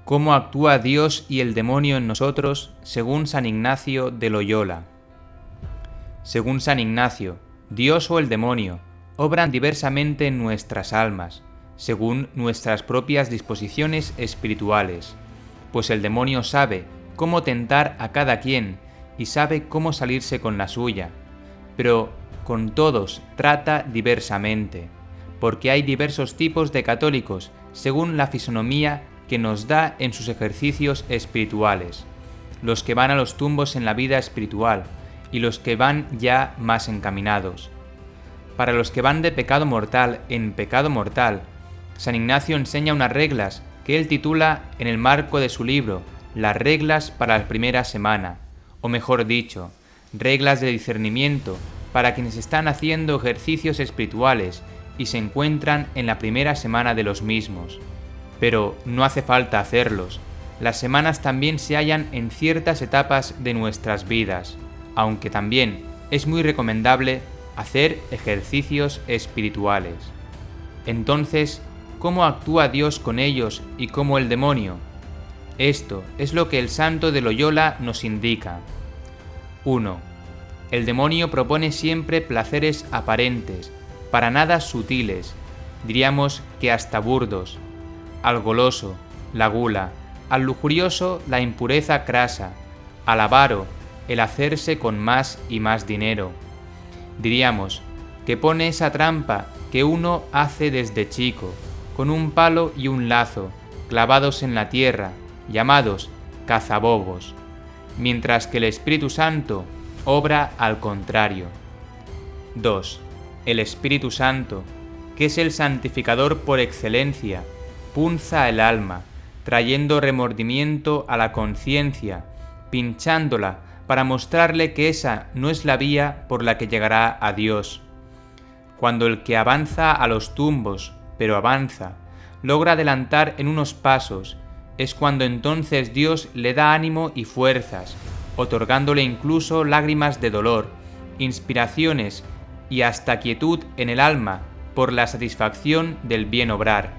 cómo actúa Dios y el demonio en nosotros según San Ignacio de Loyola. Según San Ignacio, Dios o el demonio obran diversamente en nuestras almas, según nuestras propias disposiciones espirituales, pues el demonio sabe cómo tentar a cada quien y sabe cómo salirse con la suya, pero con todos trata diversamente, porque hay diversos tipos de católicos según la fisonomía que nos da en sus ejercicios espirituales, los que van a los tumbos en la vida espiritual y los que van ya más encaminados. Para los que van de pecado mortal en pecado mortal, San Ignacio enseña unas reglas que él titula en el marco de su libro Las reglas para la primera semana, o mejor dicho, reglas de discernimiento para quienes están haciendo ejercicios espirituales y se encuentran en la primera semana de los mismos. Pero no hace falta hacerlos. Las semanas también se hallan en ciertas etapas de nuestras vidas, aunque también es muy recomendable hacer ejercicios espirituales. Entonces, ¿cómo actúa Dios con ellos y cómo el demonio? Esto es lo que el santo de Loyola nos indica. 1. El demonio propone siempre placeres aparentes, para nada sutiles, diríamos que hasta burdos, al goloso, la gula, al lujurioso, la impureza crasa, al avaro, el hacerse con más y más dinero. Diríamos que pone esa trampa que uno hace desde chico, con un palo y un lazo, clavados en la tierra, llamados cazabobos, mientras que el Espíritu Santo obra al contrario. 2. El Espíritu Santo, que es el santificador por excelencia, punza el alma, trayendo remordimiento a la conciencia, pinchándola para mostrarle que esa no es la vía por la que llegará a Dios. Cuando el que avanza a los tumbos, pero avanza, logra adelantar en unos pasos, es cuando entonces Dios le da ánimo y fuerzas, otorgándole incluso lágrimas de dolor, inspiraciones y hasta quietud en el alma por la satisfacción del bien obrar.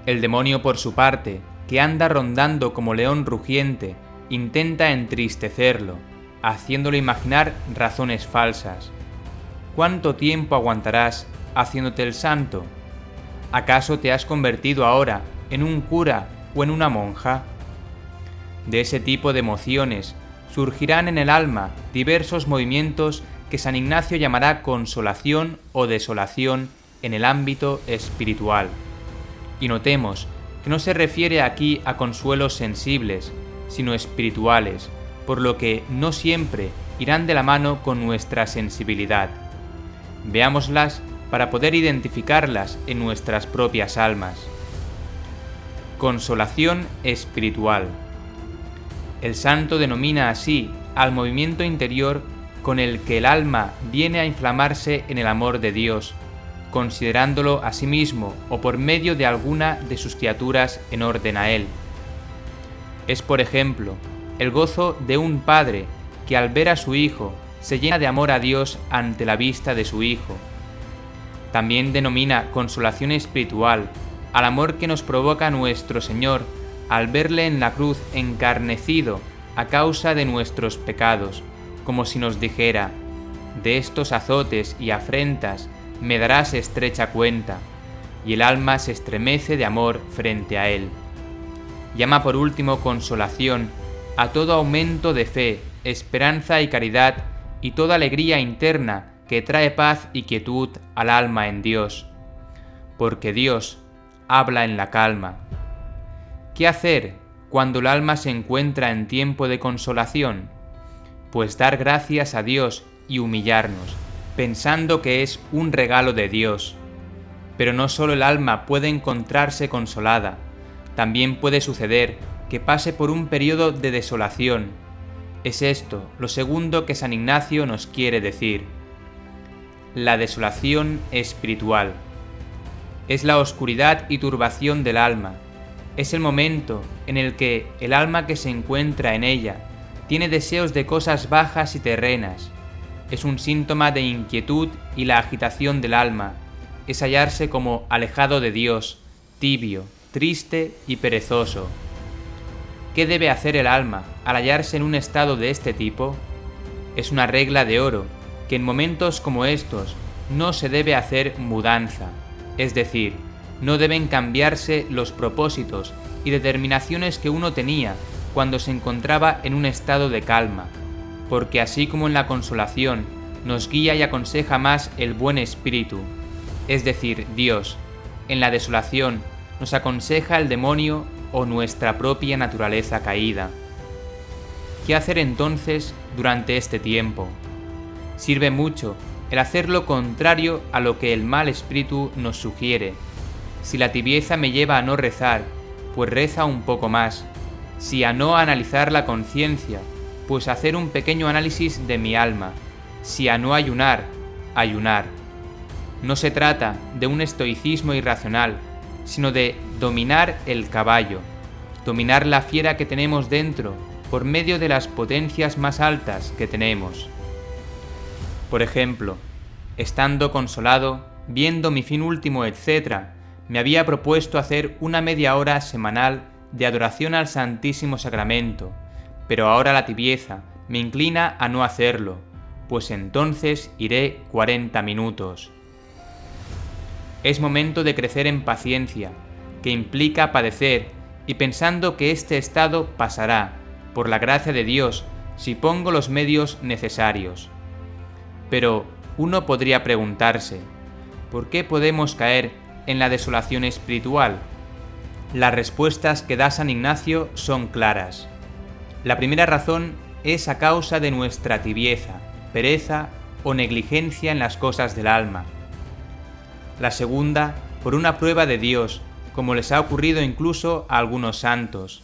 El demonio, por su parte, que anda rondando como león rugiente, intenta entristecerlo, haciéndole imaginar razones falsas. ¿Cuánto tiempo aguantarás haciéndote el santo? ¿Acaso te has convertido ahora en un cura o en una monja? De ese tipo de emociones surgirán en el alma diversos movimientos que San Ignacio llamará consolación o desolación en el ámbito espiritual. Y notemos que no se refiere aquí a consuelos sensibles, sino espirituales, por lo que no siempre irán de la mano con nuestra sensibilidad. Veámoslas para poder identificarlas en nuestras propias almas. Consolación espiritual. El santo denomina así al movimiento interior con el que el alma viene a inflamarse en el amor de Dios, considerándolo a sí mismo o por medio de alguna de sus criaturas en orden a él. Es, por ejemplo, el gozo de un padre que al ver a su hijo se llena de amor a Dios ante la vista de su hijo. También denomina consolación espiritual al amor que nos provoca nuestro Señor al verle en la cruz encarnecido a causa de nuestros pecados, como si nos dijera: de estos azotes y afrentas me darás estrecha cuenta, y el alma se estremece de amor frente a él. Llama por último consolación a todo aumento de fe, esperanza y caridad y toda alegría interna que trae paz y quietud al alma en Dios. Porque Dios habla en la calma. ¿Qué hacer cuando el alma se encuentra en tiempo de consolación? Pues dar gracias a Dios y humillarnos, pensando que es un regalo de Dios. Pero no solo el alma puede encontrarse consolada, también puede suceder que pase por un periodo de desolación. Es esto lo segundo que San Ignacio nos quiere decir. La desolación espiritual. Es la oscuridad y turbación del alma. Es el momento en el que el alma que se encuentra en ella tiene deseos de cosas bajas y terrenas. Es un síntoma de inquietud y la agitación del alma. Es hallarse como alejado de Dios, tibio, triste y perezoso. ¿qué debe hacer el alma al hallarse en un estado de este tipo? Es una regla de oro que en momentos como estos no se debe hacer mudanza, es decir, no deben cambiarse los propósitos y determinaciones que uno tenía cuando se encontraba en un estado de calma, porque así como en la consolación nos guía y aconseja más el buen espíritu, es decir, Dios, en la desolación nos aconseja el demonio o nuestra propia naturaleza caída. ¿Qué hacer entonces durante este tiempo? Sirve mucho el hacer lo contrario a lo que el mal espíritu nos sugiere. Si la tibieza me lleva a no rezar, pues reza un poco más. Si a no analizar la conciencia, pues hacer un pequeño análisis de mi alma. Si a no ayunar, ayunar. No se trata de un estoicismo irracional, sino de dominar el caballo, dominar la fiera que tenemos dentro por medio de las potencias más altas que tenemos. Por ejemplo, estando consolado, viendo mi fin último, etc., me había propuesto hacer una media hora semanal de adoración al Santísimo Sacramento, pero ahora la tibieza me inclina a no hacerlo, pues entonces iré 40 minutos. Es momento de crecer en paciencia, que implica padecer, y pensando que este estado pasará, por la gracia de Dios, si pongo los medios necesarios. Pero uno podría preguntarse, ¿por qué podemos caer en la desolación espiritual? Las respuestas que da San Ignacio son claras. La primera razón es a causa de nuestra tibieza, pereza o negligencia en las cosas del alma. La segunda, por una prueba de Dios, como les ha ocurrido incluso a algunos santos.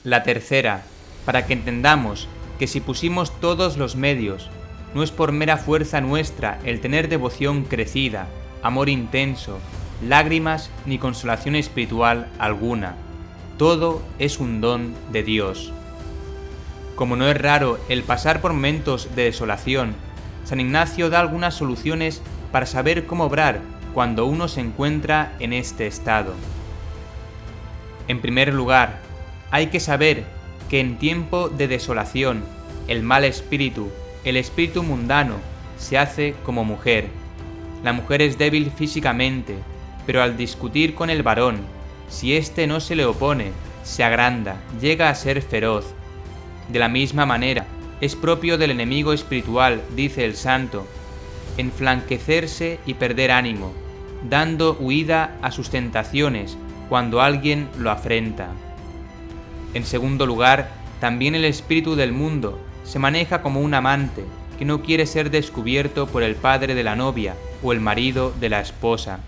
La tercera, para que entendamos que si pusimos todos los medios, no es por mera fuerza nuestra el tener devoción crecida, amor intenso, lágrimas ni consolación espiritual alguna. Todo es un don de Dios. Como no es raro el pasar por momentos de desolación, San Ignacio da algunas soluciones para saber cómo obrar cuando uno se encuentra en este estado. En primer lugar, hay que saber que en tiempo de desolación, el mal espíritu, el espíritu mundano, se hace como mujer. La mujer es débil físicamente, pero al discutir con el varón, si éste no se le opone, se agranda, llega a ser feroz. De la misma manera, es propio del enemigo espiritual, dice el santo, enflanquecerse y perder ánimo, dando huida a sus tentaciones cuando alguien lo afrenta. En segundo lugar, también el espíritu del mundo se maneja como un amante que no quiere ser descubierto por el padre de la novia o el marido de la esposa.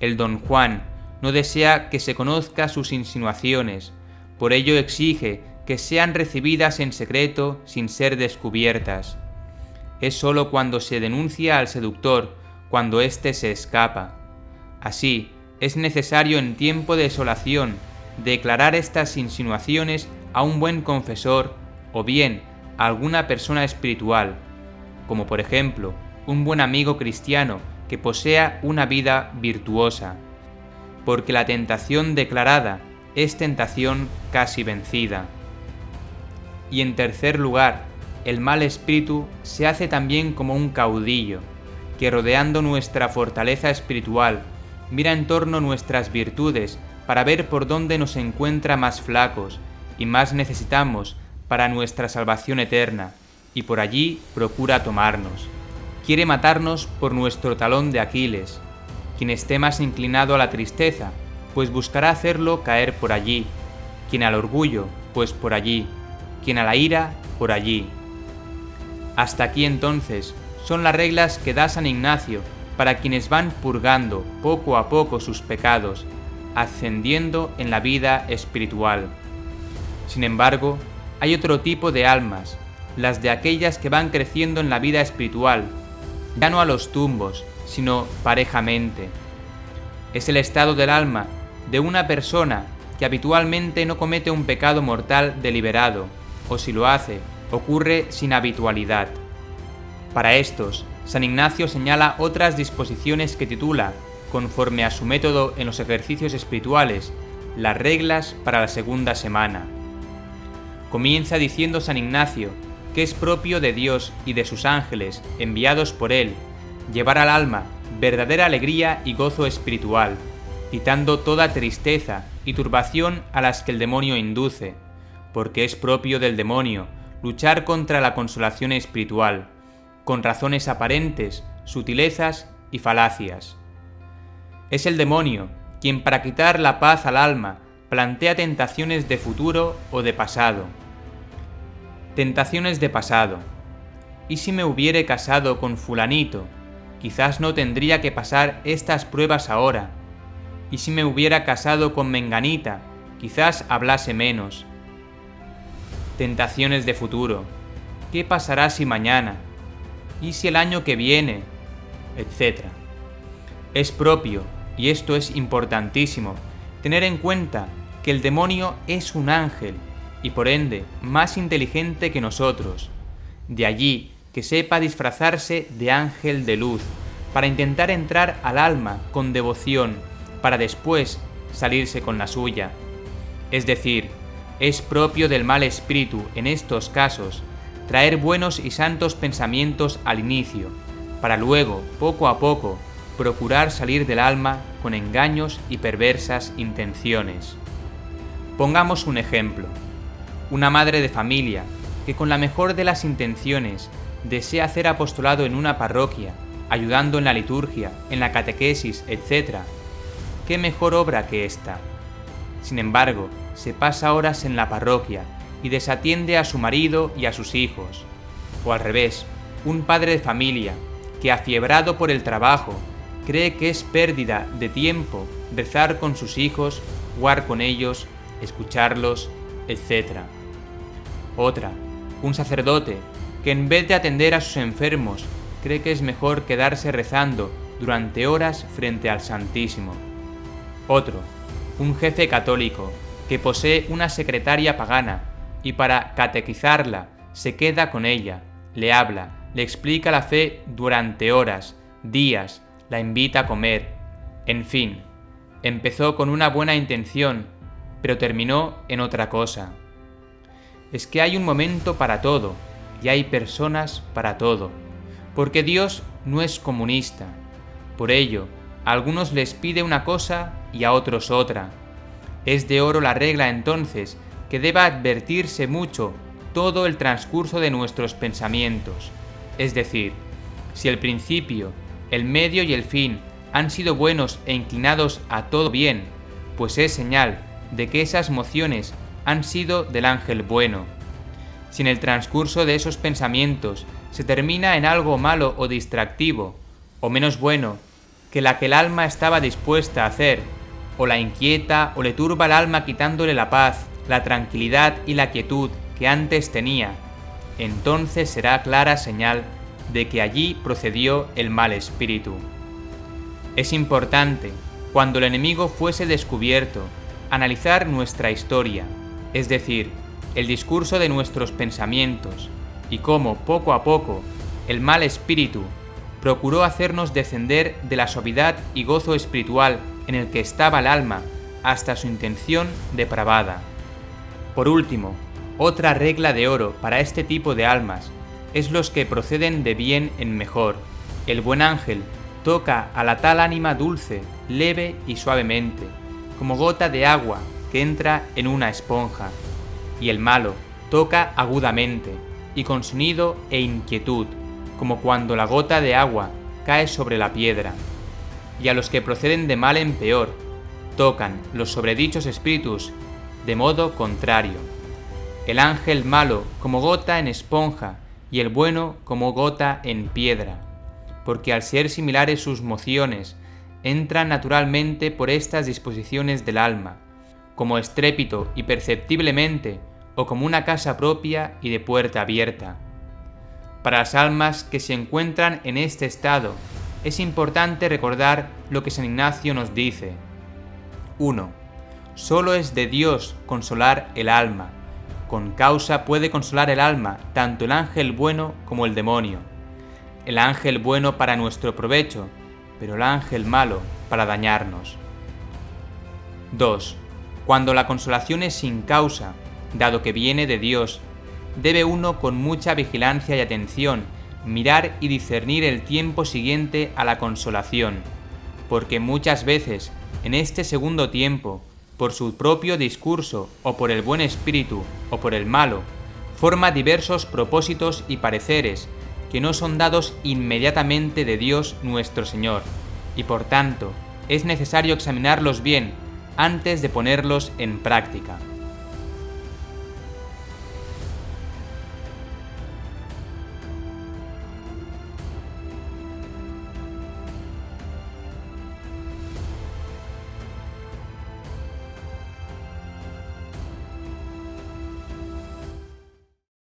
El don Juan no desea que se conozca sus insinuaciones, por ello exige que sean recibidas en secreto sin ser descubiertas. Es sólo cuando se denuncia al seductor, cuando éste se escapa. Así, es necesario en tiempo de desolación declarar estas insinuaciones a un buen confesor o bien a alguna persona espiritual, como por ejemplo un buen amigo cristiano que posea una vida virtuosa, porque la tentación declarada es tentación casi vencida. Y en tercer lugar, el mal espíritu se hace también como un caudillo, que rodeando nuestra fortaleza espiritual, mira en torno nuestras virtudes para ver por dónde nos encuentra más flacos y más necesitamos para nuestra salvación eterna, y por allí procura tomarnos. Quiere matarnos por nuestro talón de Aquiles. Quien esté más inclinado a la tristeza, pues buscará hacerlo caer por allí. Quien al orgullo, pues por allí. Quien a la ira, por allí. Hasta aquí entonces son las reglas que da San Ignacio para quienes van purgando poco a poco sus pecados, ascendiendo en la vida espiritual. Sin embargo, hay otro tipo de almas, las de aquellas que van creciendo en la vida espiritual, ya no a los tumbos, sino parejamente. Es el estado del alma de una persona que habitualmente no comete un pecado mortal deliberado, o si lo hace, ocurre sin habitualidad. Para estos, San Ignacio señala otras disposiciones que titula, conforme a su método en los ejercicios espirituales, las reglas para la segunda semana. Comienza diciendo San Ignacio que es propio de Dios y de sus ángeles, enviados por Él, llevar al alma verdadera alegría y gozo espiritual, quitando toda tristeza y turbación a las que el demonio induce, porque es propio del demonio luchar contra la consolación espiritual, con razones aparentes, sutilezas y falacias. Es el demonio quien, para quitar la paz al alma, plantea tentaciones de futuro o de pasado. Tentaciones de pasado. ¿Y si me hubiere casado con fulanito? Quizás no tendría que pasar estas pruebas ahora. ¿Y si me hubiera casado con menganita? Quizás hablase menos. Tentaciones de futuro. ¿Qué pasará si mañana? ¿Y si el año que viene? Etcétera. Es propio, y esto es importantísimo, tener en cuenta que el demonio es un ángel, y por ende más inteligente que nosotros. De allí que sepa disfrazarse de ángel de luz, para intentar entrar al alma con devoción, para después salirse con la suya. Es decir, es propio del mal espíritu, en estos casos, traer buenos y santos pensamientos al inicio, para luego, poco a poco, procurar salir del alma con engaños y perversas intenciones. Pongamos un ejemplo. Una madre de familia que con la mejor de las intenciones desea hacer apostolado en una parroquia, ayudando en la liturgia, en la catequesis, etc. ¿Qué mejor obra que esta? Sin embargo, se pasa horas en la parroquia y desatiende a su marido y a sus hijos. O al revés, un padre de familia que, afiebrado por el trabajo, cree que es pérdida de tiempo rezar con sus hijos, jugar con ellos, escucharlos, etc. Otra, un sacerdote que en vez de atender a sus enfermos, cree que es mejor quedarse rezando durante horas frente al Santísimo. Otro, un jefe católico que posee una secretaria pagana y para catequizarla se queda con ella, le habla, le explica la fe durante horas, días, la invita a comer. En fin, empezó con una buena intención, pero terminó en otra cosa. Es que hay un momento para todo, y hay personas para todo, porque Dios no es comunista. Por ello, a algunos les pide una cosa y a otros otra. Es de oro la regla entonces que deba advertirse mucho todo el transcurso de nuestros pensamientos, es decir, si el principio, el medio y el fin han sido buenos e inclinados a todo bien, pues es señal de que esas mociones han sido del ángel bueno. Si en el transcurso de esos pensamientos se termina en algo malo o distractivo, o menos bueno que la que el alma estaba dispuesta a hacer, o la inquieta o le turba el alma quitándole la paz, la tranquilidad y la quietud que antes tenía, entonces será clara señal de que allí procedió el mal espíritu. Es importante, cuando el enemigo fuese descubierto, analizar nuestra historia, es decir, el discurso de nuestros pensamientos, y cómo poco a poco el mal espíritu procuró hacernos descender de la suavidad y gozo espiritual en el que estaba el alma hasta su intención depravada. Por último, otra regla de oro para este tipo de almas es los que proceden de bien en mejor. El buen ángel toca a la tal ánima dulce, leve y suavemente, como gota de agua que entra en una esponja, y el malo toca agudamente y con sonido e inquietud, como cuando la gota de agua cae sobre la piedra. Y a los que proceden de mal en peor, tocan los sobredichos espíritus de modo contrario. El ángel malo como gota en esponja y el bueno como gota en piedra, porque al ser similares sus mociones, entran naturalmente por estas disposiciones del alma, como estrépito y perceptiblemente, o como una casa propia y de puerta abierta. Para las almas que se encuentran en este estado, es importante recordar lo que San Ignacio nos dice. 1. Solo es de Dios consolar el alma. Con causa puede consolar el alma tanto el ángel bueno como el demonio. El ángel bueno para nuestro provecho, pero el ángel malo para dañarnos. 2. Cuando la consolación es sin causa, dado que viene de Dios, debe uno con mucha vigilancia y atención mirar y discernir el tiempo siguiente a la consolación, porque muchas veces, en este segundo tiempo, por su propio discurso, o por el buen espíritu, o por el malo, forma diversos propósitos y pareceres, que no son dados inmediatamente de Dios nuestro Señor, y por tanto, es necesario examinarlos bien antes de ponerlos en práctica.